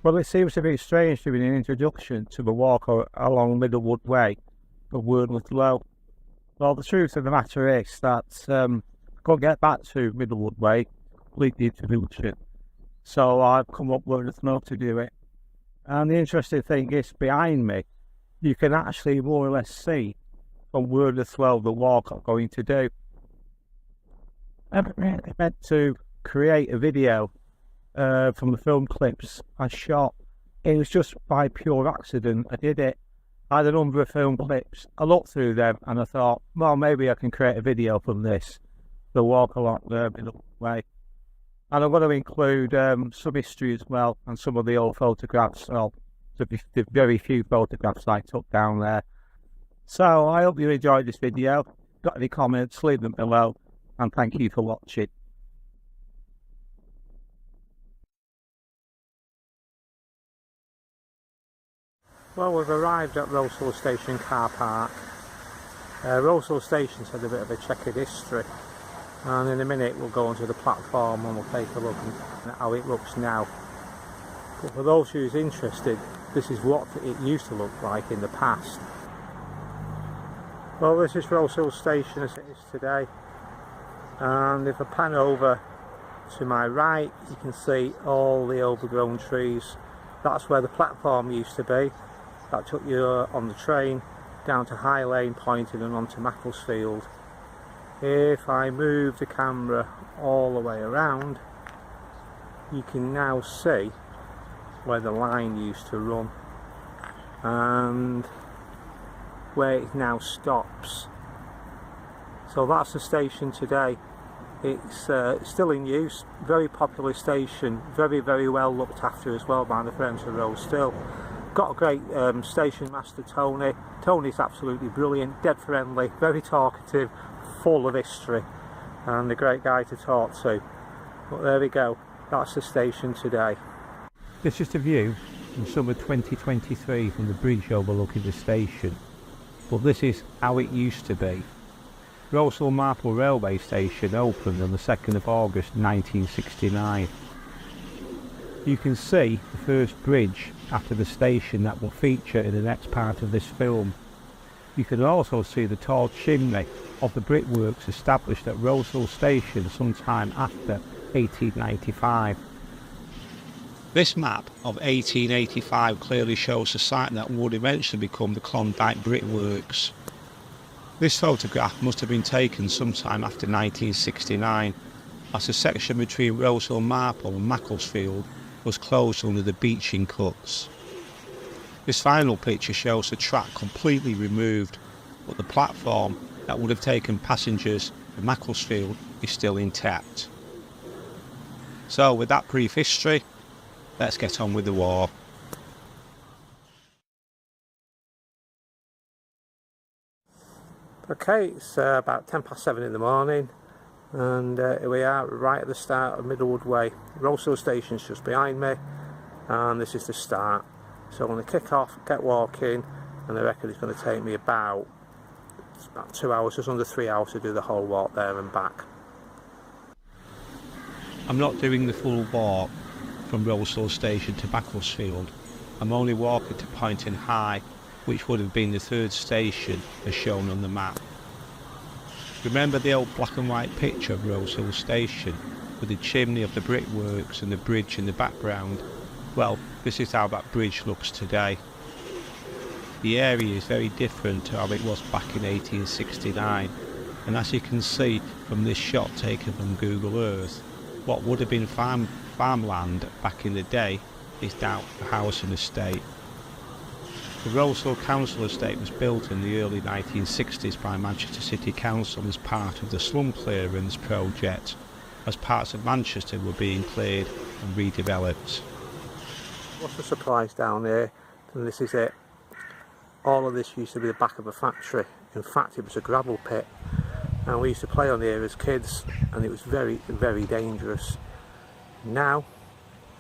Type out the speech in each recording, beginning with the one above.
Well, it seems a bit strange doing an introduction to the walk along Middlewood Way of Wordsworth Low. Well, the truth of the matter is that I couldn't get back to Middlewood Way, complete the introduction, so I've come up with Wordsworth Low to do it. And the interesting thing is, behind me, you can actually more or less see from Wordsworth Low the walk I'm going to do. I'm really meant to create a video from the film clips I shot. It was just by pure accident I did it. I had a number of film clips. I looked through them and I thought, well, maybe I can create a video from this, the walk along the Middlewood Way. And I'm going to include some history as well, and some of the old photographs, well, the very few photographs I took down there. So I hope you enjoyed this video. Got any comments, leave them below, and thank you for watching. Well, we've arrived at Rosewell Station car park. Rosewell Station's had a bit of a checkered history, and in a minute we'll go onto the platform and we'll take a look at how it looks now. But for those who's interested, this is what it used to look like in the past. Well, this is Rosewell Station as it is today, and if I pan over to my right, you can see all the overgrown trees. That's where the platform used to be. That took you on the train down to High Lane, Poynton and onto Macclesfield. If I move the camera all the way around, you can now see where the line used to run and where it now stops. So that's the station today. It's still in use, very popular station, very well looked after as well by the Friends of the Road still. Got a great station master, Tony. Tony's absolutely brilliant, dead friendly, very talkative, full of history, and a great guy to talk to. But there we go, that's the station today. This is the view in summer 2023 from the bridge overlooking the station. But this is how it used to be. Rosewell Marple Railway Station opened on the 2nd of August 1969. You can see the first bridge after the station that will feature in the next part of this film. You can also see the tall chimney of the brickworks established at Rosewell Station sometime after 1895. This map of 1885 clearly shows the site that would eventually become the Klondike Brickworks. This photograph must have been taken sometime after 1969, as the section between Rosewell Marple and Macclesfield was closed under the beaching cuts. This final picture shows the track completely removed, but the platform that would have taken passengers to Macclesfield is still intact. So with that brief history, let's get on with the war. Okay, it's about 7:10 in the morning, and here we are right at the start of Middlewood Way. Rosewell Station's just behind me, and this is the start. So I'm going to kick off, get walking, and I reckon it's going to take me about 2 hours, just under 3 hours to do the whole walk there and back. I'm not doing the full walk from Rosewell Station to Macclesfield. I'm only walking to Poynton High, which would have been the third station as shown on the map. Remember the old black and white picture of Rosewell Station with the chimney of the brickworks and the bridge in the background? Well, this is how that bridge looks today. The area is very different to how it was back in 1869, and as you can see from this shot taken from Google Earth, what would have been farmland back in the day is now a housing estate. The Rosewell Council Estate was built in the early 1960s by Manchester City Council as part of the slum clearance project, as parts of Manchester were being cleared and redeveloped. What's the supplies down here? And this is it. All of this used to be the back of a factory. In fact, it was a gravel pit, and we used to play on here as kids, and it was very dangerous. Now,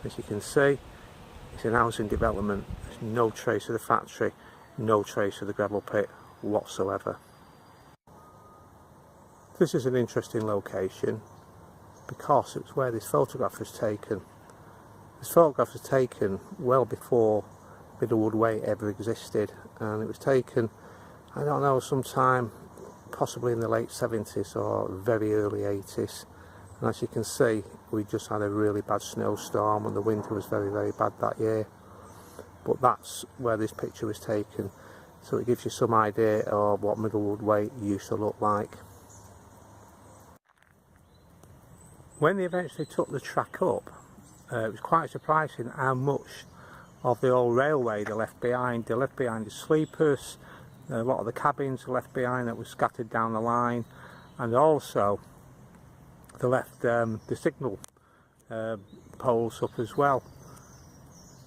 as you can see, it's an housing development. There's no trace of the factory, no trace of the gravel pit whatsoever. This is an interesting location because it's where this photograph was taken. This photograph was taken well before Middlewood Way ever existed, and it was taken, I don't know, sometime possibly in the late 70s or very early 80s. And as you can see, we just had a really bad snowstorm and the winter was very, very bad that year. But that's where this picture was taken, so it gives you some idea of what Middlewood Way used to look like. When they eventually took the track up, it was quite surprising how much of the old railway they left behind. They left behind the sleepers, a lot of the cabins were left behind that was scattered down the line, and also they left the signal poles up as well.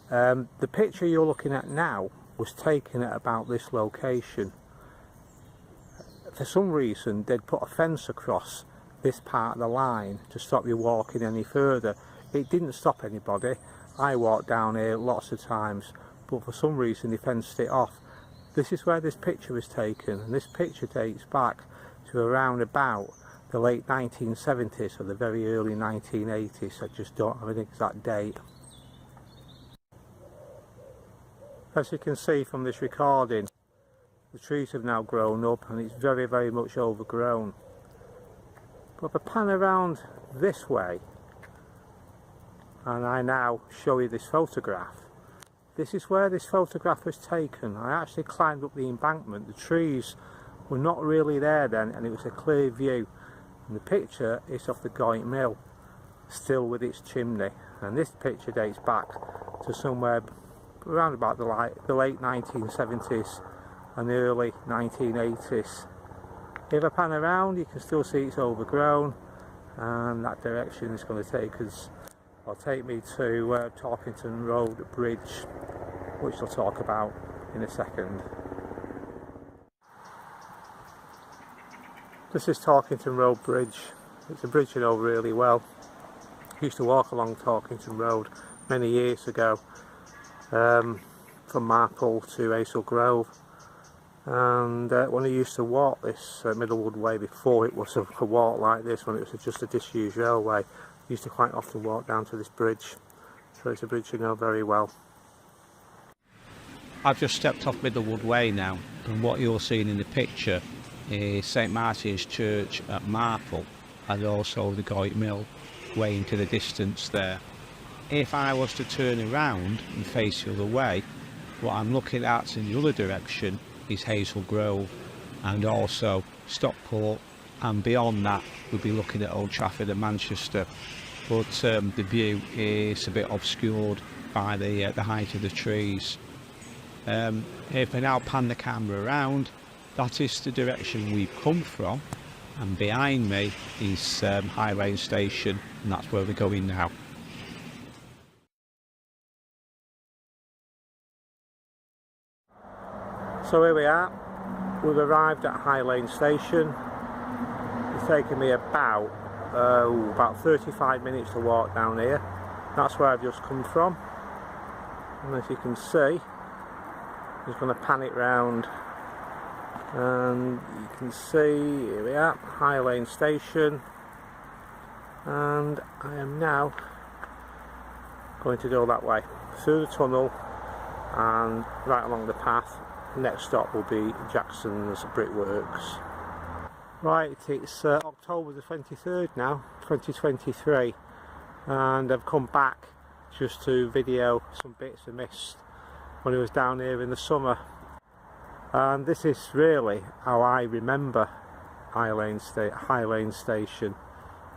The picture you're looking at now was taken at about this location. For some reason they'd put a fence across this part of the line to stop you walking any further. It didn't stop anybody. I walked down here lots of times, but for some reason they fenced it off. This is where this picture was taken, and this picture dates back to around about the late 1970s or the very early 1980s. I just don't have an exact date. As you can see from this recording, the trees have now grown up and it's very, very much overgrown. But if I pan around this way and I now show you this photograph, this is where this photograph was taken. I actually climbed up the embankment. The trees were not really there then and it was a clear view. And the picture is of the Poynton Mill, still with its chimney. And this picture dates back to somewhere around about the late 1970s and the early 1980s. If I pan around, you can still see it's overgrown, and that direction is going to take us, or take me to Torkington Road Bridge, which I'll talk about in a second. This is Torkington Road Bridge. It's a bridge you know really well. I used to walk along Torkington Road many years ago, from Marple to Hazel Grove, and when I used to walk this Middlewood Way before it was a walk like this, when it was just a disused railway, I used to quite often walk down to this bridge, so it's a bridge you know very well. I've just stepped off Middlewood Way now, and what you're seeing in the picture is St Martin's Church at Marple, and also the Poynton Mill way into the distance there. If I was to turn around and face the other way, what I'm looking at in the other direction is Hazel Grove and also Stockport, and beyond that we'll be looking at Old Trafford and Manchester, but the view is a bit obscured by the height of the trees. If I now pan the camera around, that is the direction we've come from, and behind me is High Lane Station, and that's where we're going now. So here we are, we've arrived at High Lane Station. It's taken me about 35 minutes to walk down here. That's where I've just come from, and as you can see, I'm just going to pan it round, and you can see, here we are, High Lane Station, and I am now going to go that way, through the tunnel and right along the path. Next stop will be Jackson's Brickworks. Right, it's October the 23rd now, 2023, and I've come back just to video some bits I missed when I was down here in the summer. And this is really how I remember High Lane Station.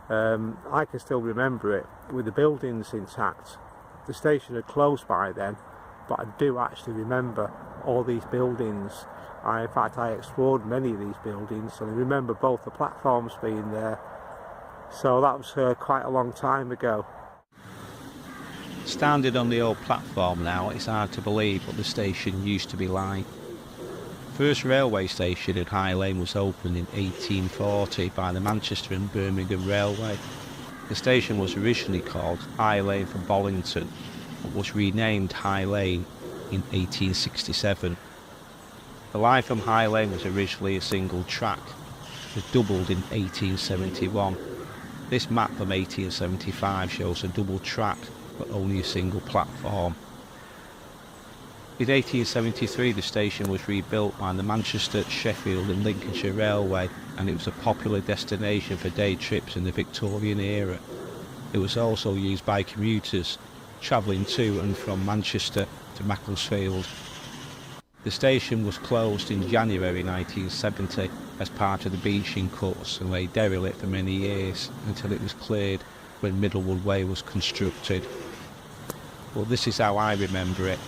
I can still remember it with the buildings intact. The station had closed by then, but I do actually remember all these buildings. In fact, I explored many of these buildings, and I remember both the platforms being there. So that was quite a long time ago. Standing on the old platform now, it's hard to believe what the station used to be like. First railway station in High Lane was opened in 1840 by the Manchester and Birmingham Railway. The station was originally called High Lane for Bollington, but was renamed High Lane in 1867. The line from High Lane was originally a single track, but doubled in 1871. This map from 1875 shows a double track but only a single platform. In 1873 the station was rebuilt by the Manchester, Sheffield and Lincolnshire Railway, and it was a popular destination for day trips in the Victorian era. It was also used by commuters travelling to and from Manchester to Macclesfield. The station was closed in January 1970 as part of the beaching cuts and lay derelict for many years until it was cleared when Middlewood Way was constructed. Well, this is how I remember it,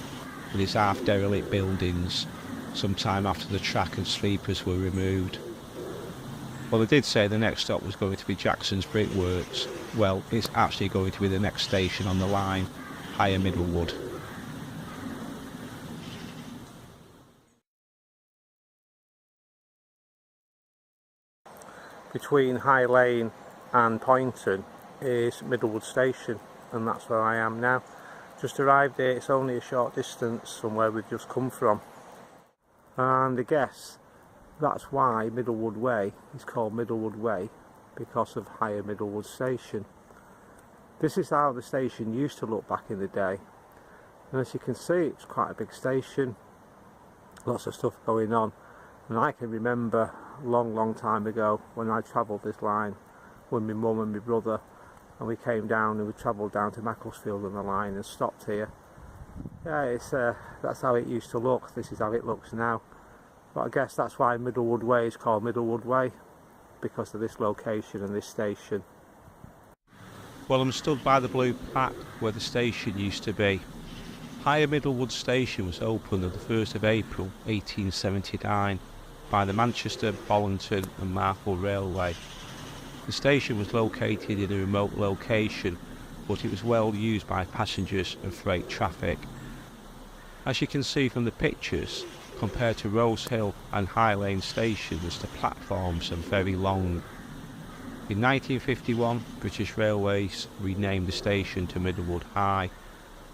with its half-derelict buildings, sometime after the track and sleepers were removed. Well, they did say the next stop was going to be Jackson's Brickworks. Well, it's actually going to be the next station on the line, Higher Middlewood. Between High Lane and Poynton is Middlewood Station, and that's where I am now. Just arrived here. It's only a short distance from where we've just come from, and I guess that's why Middlewood Way is called Middlewood Way, because of Higher Middlewood Station. This is how the station used to look back in the day, and as you can see, it's quite a big station, lots of stuff going on. And I can remember a long time ago when I travelled this line with my mum and my brother, and we came down and we travelled down to Macclesfield and the line and stopped here. Yeah, that's how it used to look. This is how it looks now. But I guess that's why Middlewood Way is called Middlewood Way, because of this location and this station. Well, I'm stood by the blue plaque where the station used to be. Higher Middlewood Station was opened on the 1st of April 1879 by the Manchester, Poynton and Macclesfield Railway. The station was located in a remote location, but it was well used by passengers and freight traffic. As you can see from the pictures, compared to Rose Hill and High Lane stations, the platforms are very long. In 1951, British Railways renamed the station to Middlewood High,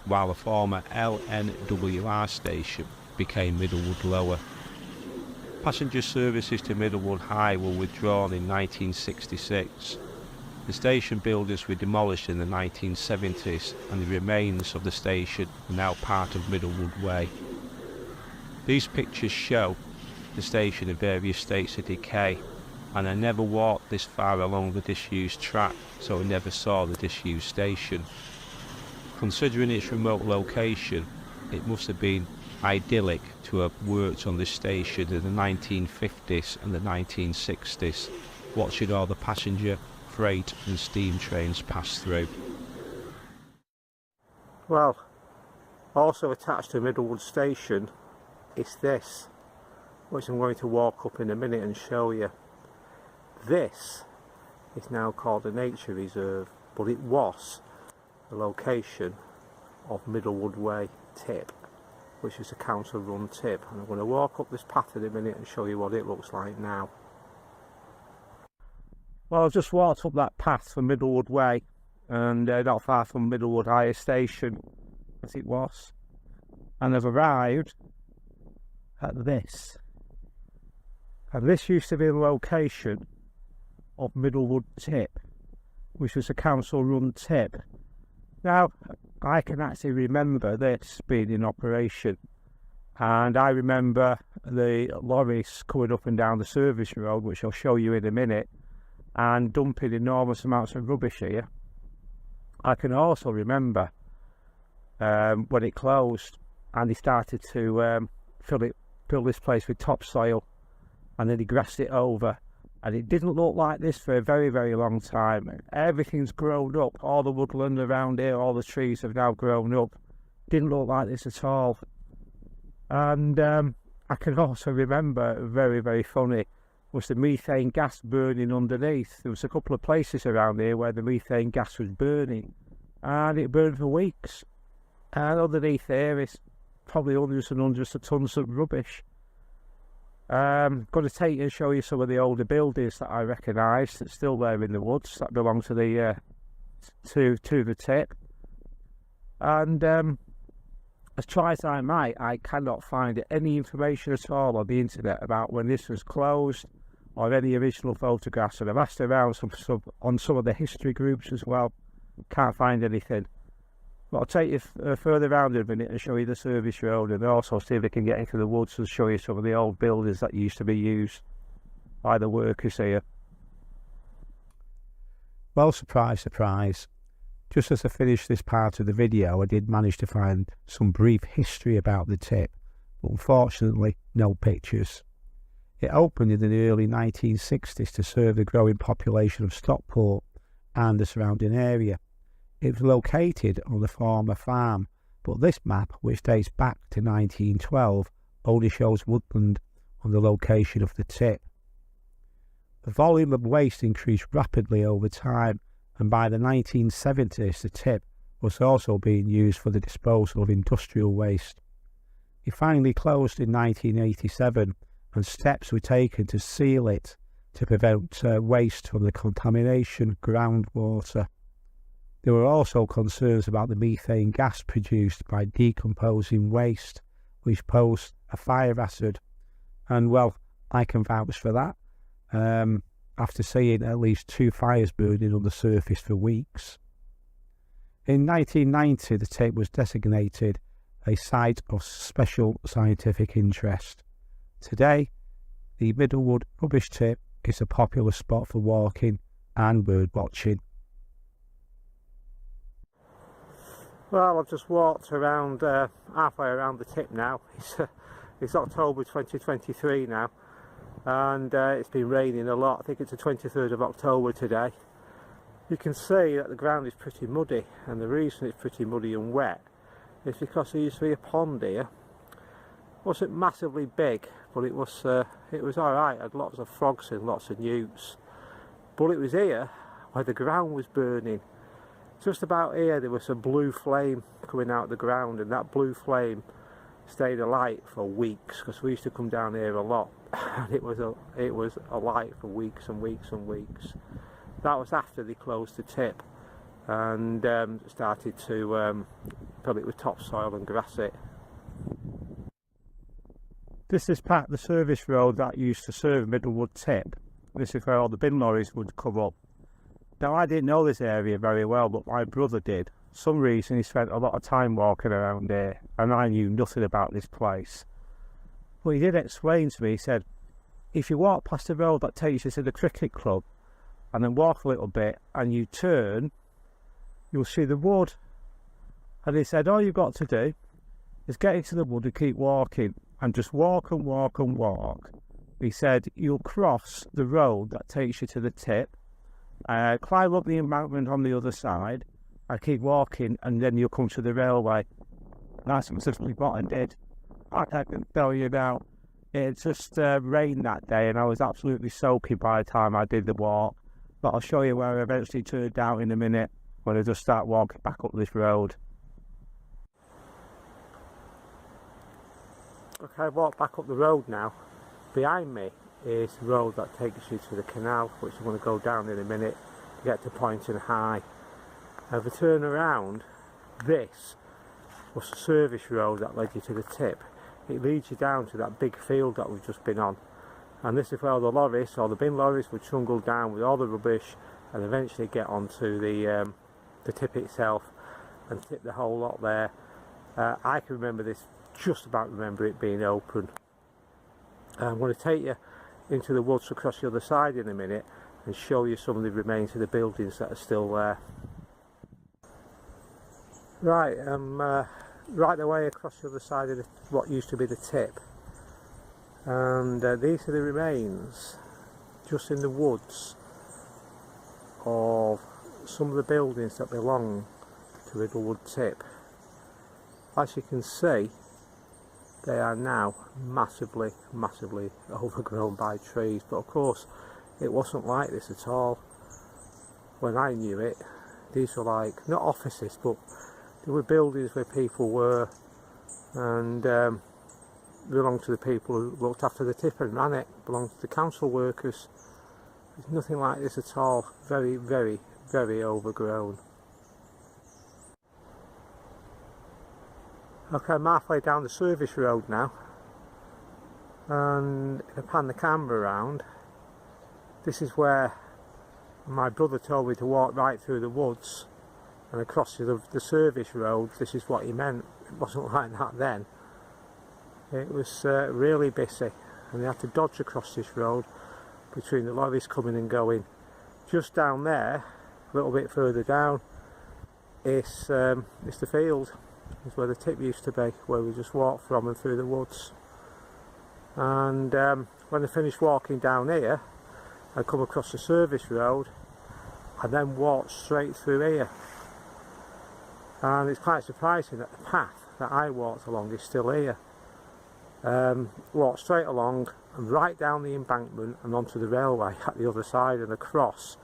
while the former LNWR station became Middlewood Lower. Passenger services to Middlewood High were withdrawn in 1966. The station buildings were demolished in the 1970s, and the remains of the station are now part of Middlewood Way. These pictures show the station in various states of decay, and I never walked this far along the disused track, so I never saw the disused station. Considering its remote location, it must have been idyllic to have worked on this station in the 1950s and the 1960s, watching all the passenger, freight and steam trains pass through. Well, also attached to Middlewood Station is this, which I'm going to walk up in a minute and show you. This is now called a nature reserve, but it was the location of Middlewood Way Tip, which is a council run tip, and I'm going to walk up this path in a minute and show you what it looks like now. Well, I've just walked up that path from Middlewood Way, and not far from Middlewood Higher Station as it was, and I've arrived at this, and this used to be the location of Middlewood Tip, which was a council run tip. Now, I can actually remember this being in operation, and I remember the lorries coming up and down the service road, which I'll show you in a minute, and dumping enormous amounts of rubbish here. I can also remember when it closed and they started to fill this place with topsoil, and then they grassed it over, and it didn't look like this for a very long time. Everything's grown up, all the woodland around here, all the trees have now grown up. Didn't look like this at all. And I can also remember, very funny, was the methane gas burning underneath. There was a couple of places around here where the methane gas was burning, and it burned for weeks, and underneath here is probably hundreds and hundreds of tons of rubbish. I'm going to take you and show you some of the older buildings that I recognise that's still there in the woods that belong to the to the tip. And as try as I might, I cannot find any information at all on the internet about when this was closed or any original photographs. And I've asked around on some of the history groups as well. Can't find anything. But I'll take you further around in a minute and show you the service road, and also see if we can get into the woods and show you some of the old buildings that used to be used by the workers here. Well, surprise, surprise. Just as I finished this part of the video, I did manage to find some brief history about the Tip, but unfortunately no pictures. It opened in the early 1960s to serve the growing population of Stockport and the surrounding area. It was located on the former farm, but this map, which dates back to 1912, only shows woodland on the location of the Tip. The volume of waste increased rapidly over time, and by the 1970s the Tip was also being used for the disposal of industrial waste. It finally closed in 1987, and steps were taken to seal it to prevent waste from the contamination groundwater. There were also concerns about the methane gas produced by decomposing waste, which posed a fire hazard, and well, I can vouch for that, after seeing at least 2 fires burning on the surface for weeks. In 1990, the Tip was designated a site of special scientific interest. Today, the Middlewood Rubbish Tip is a popular spot for walking and bird watching. Well, I've just walked around halfway around the Tip now. It's October 2023 now, and it's been raining a lot. I think it's the 23rd of October today. You can see that the ground is pretty muddy, and the reason it's pretty muddy and wet is because there used to be a pond here. It wasn't massively big, but it was alright. It had lots of frogs and lots of newts. But it was here where the ground was burning. Just about here there was a blue flame coming out of the ground, and that blue flame stayed alight for weeks, because we used to come down here a lot, and it was alight for weeks and weeks and weeks. That was after they closed the Tip and started to fill it with topsoil and grass it. This is part of the service road that used to serve Middlewood Tip. This is where all the bin lorries would come up. Now, I didn't know this area very well, but my brother did. For some reason he spent a lot of time walking around here, and I knew nothing about this place. But he did explain to me, he said, if you walk past the road that takes you to the cricket club, and then walk a little bit, and you turn, you'll see the wood. And he said, all you've got to do is get into the wood and keep walking, and just walk and walk and walk. He said, you'll cross the road that takes you to the Tip, climb up the embankment on the other side, and keep walking, and then you'll come to the railway. That's exactly what I did. I can tell you now, it just rained that day, and I was absolutely soaking by the time I did the walk. But I'll show you where I eventually turned out in a minute, when I just start walking back up this road. Okay, I walked back up the road now. Behind me is the road that takes you to the canal, which I'm going to go down in a minute to get to Poynton High. If I turn around, this was the service road that led you to the Tip. It leads you down to that big field that we've just been on, and this is where all the lorries, or the bin lorries, would trundle down with all the rubbish and eventually get onto the Tip itself and tip the whole lot there. I can remember this, just about remember it being open. I'm going to take you into the woods across the other side in a minute and show you some of the remains of the buildings that are still there. Right, right the way across the other side of what used to be the Tip, and these are the remains just in the woods of some of the buildings that belong to Middlewood Tip. As you can see, they are now massively overgrown by trees, but of course it wasn't like this at all when I knew it. These were like, not offices, but there were buildings where people were, and belonged to the people who looked after the Tip and ran it, belonged to the council workers. There's nothing like this at all. Very, very, very overgrown. Okay, I'm halfway down the service road now, and if I pan the camera around, this is where my brother told me to walk right through the woods and across the service road, this is what he meant. It wasn't like that then. It was really busy, and they had to dodge across this road between the lorries coming and going. Just down there, a little bit further down, it's the field. It's where the tip used to be, where we just walked from and through the woods. And when I finished walking down here, I come across the service road and then walked straight through here. And it's quite surprising that the path that I walked along is still here. Walked straight along and right down the embankment and onto the railway at the other side, and across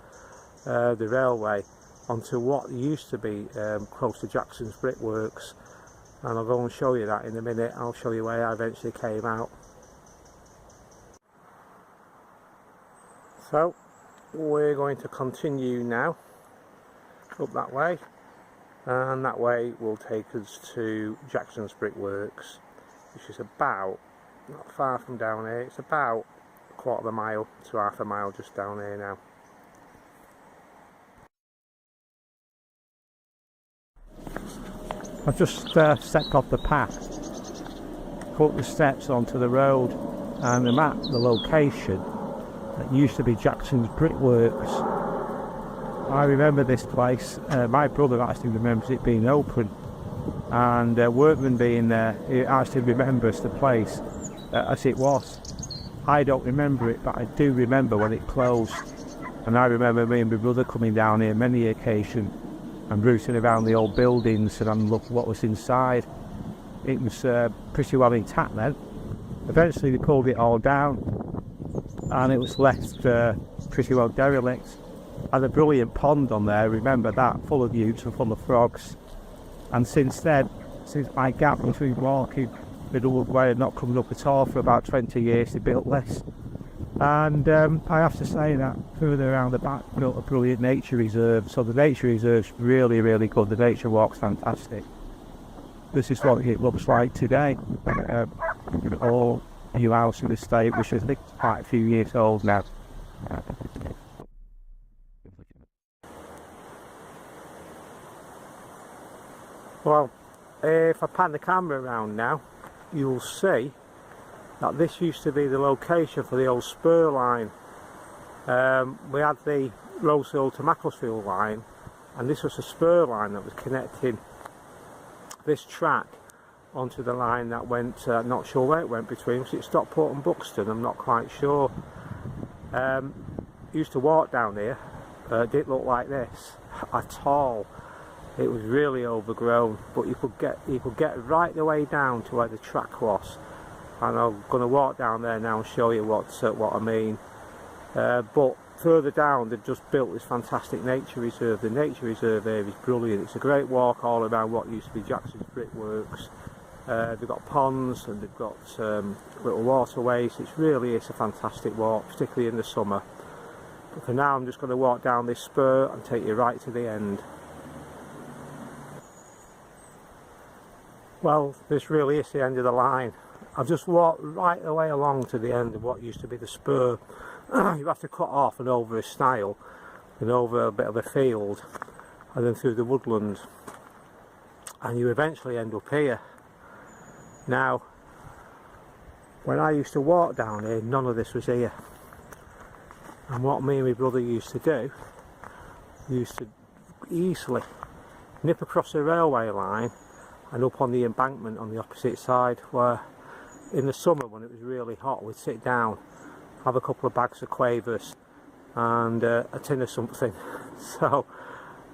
the railway onto what used to be close to Jackson's Brickworks. And I'll go and show you that in a minute. I'll show you where I eventually came out. So we're going to continue now up that way, and that way will take us to Jackson's Brickworks, which is about, not far from down here. It's about a quarter of a mile to half a mile just down here now. I've just stepped off the path, put the steps onto the road, and I'm at the location that used to be Jackson's Brickworks. I remember this place. My brother actually remembers it being open, and workmen being there. He actually remembers the place as it was. I don't remember it, but I do remember when it closed. And I remember me and my brother coming down here many occasions and rooting around the old buildings and having a look at what was inside. It was pretty well intact then. Eventually they pulled it all down, and it was left pretty well derelict. Had a brilliant pond on there, remember that, full of newts and full of frogs. And since then, since my gap between walking Middlewood Way and not coming up at all for about 20 years, they built less. And I have to say that further around the back built a brilliant nature reserve. So the nature reserve's really, really good. The nature walk's fantastic. This is what it looks like today. All new house in the estate, which I think is quite a few years old now. Well, if I pan the camera around now, you'll see that this used to be the location for the old spur line. We had the Rosehill to Macclesfield line, and this was a spur line that was connecting this track onto the line that went, not sure where it went between, was it Stockport and Buxton? I'm not quite sure. Used to walk down here, it didn't look like this at all. It was really overgrown, but you could get right the way down to where the track was. And I'm going to walk down there now and show you what I mean. But further down, they've just built this fantastic nature reserve. The nature reserve here is brilliant. It's a great walk all around what used to be Jackson's Brickworks. They've got ponds and they've got little waterways. It really is a fantastic walk, particularly in the summer. But for now, I'm just going to walk down this spur and take you right to the end. Well, this really is the end of the line. I've just walked right the way along to the end of what used to be the spur. You have to cut off and over a stile and over a bit of a field and then through the woodland, and you eventually end up here. Now, when I used to walk down here, none of this was here. And what me and my brother used to do, we used to easily nip across the railway line and up on the embankment on the opposite side, where in the summer when it was really hot we'd sit down, have a couple of bags of quavers and a tin of something. So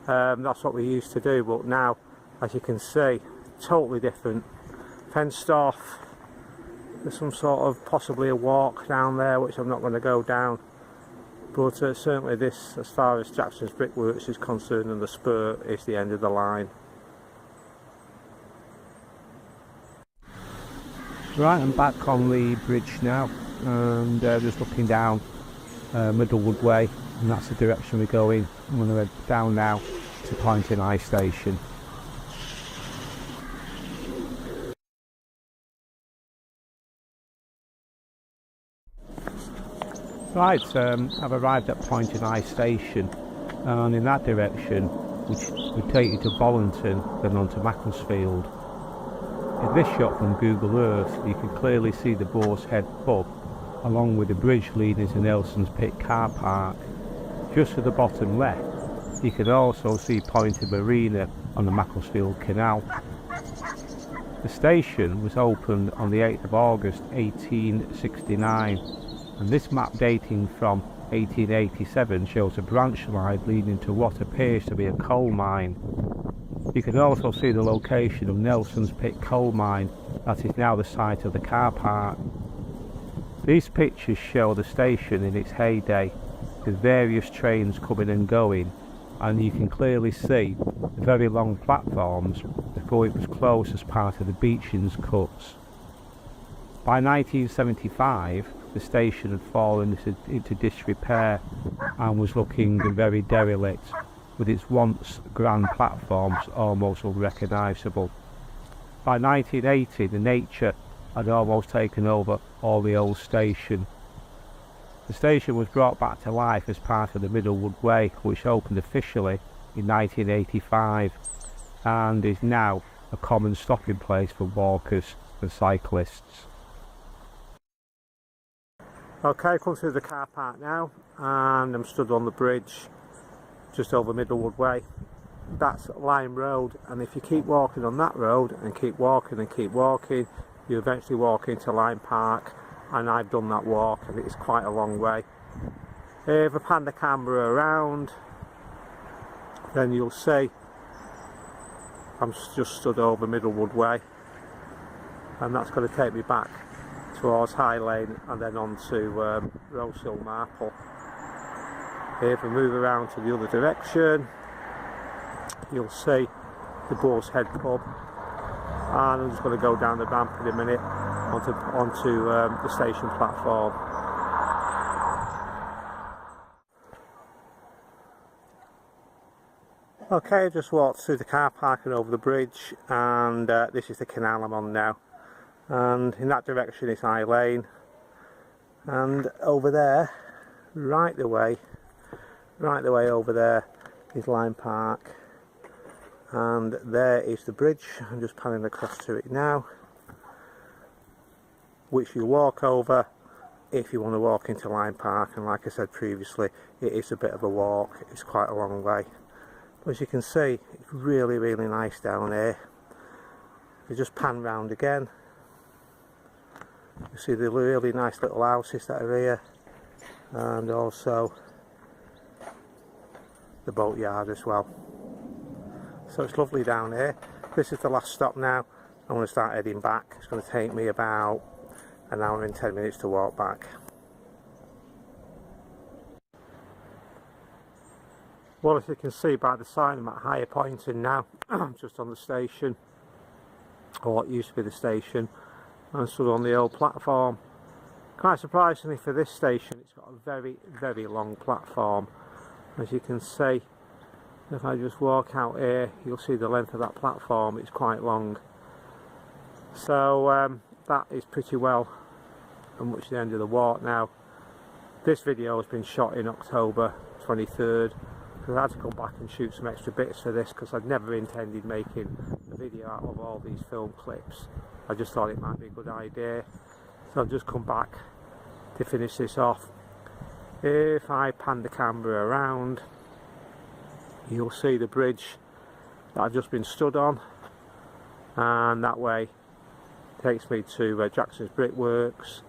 that's what we used to do. But now, as you can see, totally different. Fenced off. There's some sort of possibly a walk down there which I'm not going to go down, but certainly this, as far as Jackson's Brickworks is concerned and the spur, is the end of the line. Right, I'm back on the bridge now, and just looking down Middlewood Way, and that's the direction we're going. I'm going to head down now to Poynton I station. Right, I've arrived at Poynton I station, and in that direction which would take you to Poynton, then on to Macclesfield. In this shot from Google Earth, you can clearly see the Boar's Head pub, along with the bridge leading to Nelson's Pit car park. Just to the bottom left, you can also see Poynton Marina on the Macclesfield Canal. The station was opened on the 8th of August 1869, and this map dating from 1887 shows a branch line leading to what appears to be a coal mine. You can also see the location of Nelson's Pit coal mine that is now the site of the car park. These pictures show the station in its heyday, with various trains coming and going, and you can clearly see the very long platforms before it was closed as part of the Beecham's cuts. By 1975, the station had fallen into disrepair and was looking very derelict, with its once grand platforms almost unrecognisable. By 1980, the nature had almost taken over all the old station. The station was brought back to life as part of the Middlewood Way, which opened officially in 1985 and is now a common stopping place for walkers and cyclists. Okay, come through the car park now, and I'm stood on the bridge just over Middlewood Way. That's Lime Road, and if you keep walking on that road and keep walking, you eventually walk into Lime Park, and I've done that walk and it's quite a long way. If I pan the camera around, then you'll see I'm just stood over Middlewood Way, and that's going to take me back towards High Lane and then on to Rosehill Marple. If we move around to the other direction, you'll see the Boar's Head pub, and I'm just going to go down the ramp in a minute onto the station platform. Okay, I just walked through the car park and over the bridge, and this is the canal I'm on now, and in that direction is High Lane, and over there, right the way over there is Lime Park, and there is the bridge. I'm just panning across to it now, which you walk over if you want to walk into Lime Park, and like I said previously, it is a bit of a walk, it's quite a long way. But as you can see, it's really nice down here. If you just pan round again, you see the really nice little houses that are here, and also the boatyard as well. So it's lovely down here. This is the last stop now. I'm going to start heading back. It's going to take me about an hour and 10 minutes to walk back. Well, as you can see by the sign, I'm at Higher Poynton now, just on the station, or what used to be the station, and stood on the old platform. Quite surprisingly for this station, it's got a very long platform. As you can see, if I just walk out here, you'll see the length of that platform, it's quite long. So that is pretty well and much the end of the walk now. This video has been shot in October 23rd, because I had to come back and shoot some extra bits for this, because I'd never intended making a video out of all these film clips. I just thought it might be a good idea, so I've just come back to finish this off. If I pan the camera around, you'll see the bridge that I've just been stood on, and that way takes me to Jackson's Brickworks,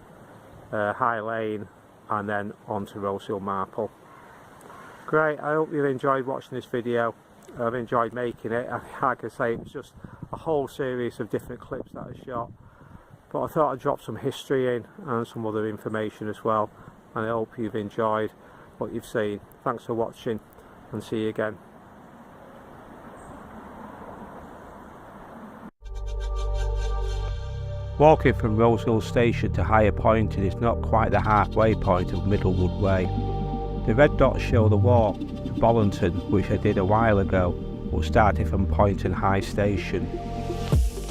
High Lane, and then on to Rosehill Marple. Great, I hope you've enjoyed watching this video. I've enjoyed making it. Like I say, it's just a whole series of different clips that I shot, but I thought I'd drop some history in and some other information as well, and I hope you've enjoyed what you've seen. Thanks for watching, and see you again. Walking from Rosehill Station to Higher Poynton is not quite the halfway point of Middlewood Way. The red dots show the walk to Poynton, which I did a while ago, but started from Poynton High Station.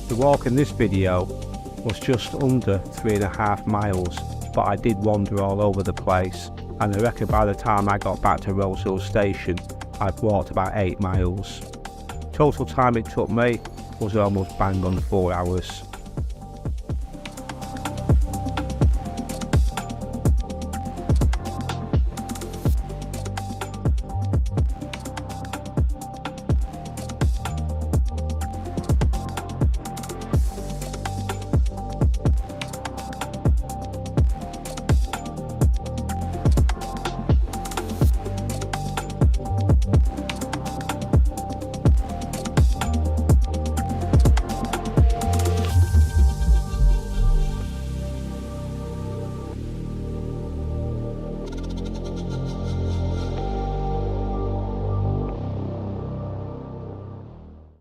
The walk in this video was just under 3.5 miles, but I did wander all over the place, and I reckon by the time I got back to Rosehill Station I've walked about 8 miles. Total time it took me was almost bang on 4 hours.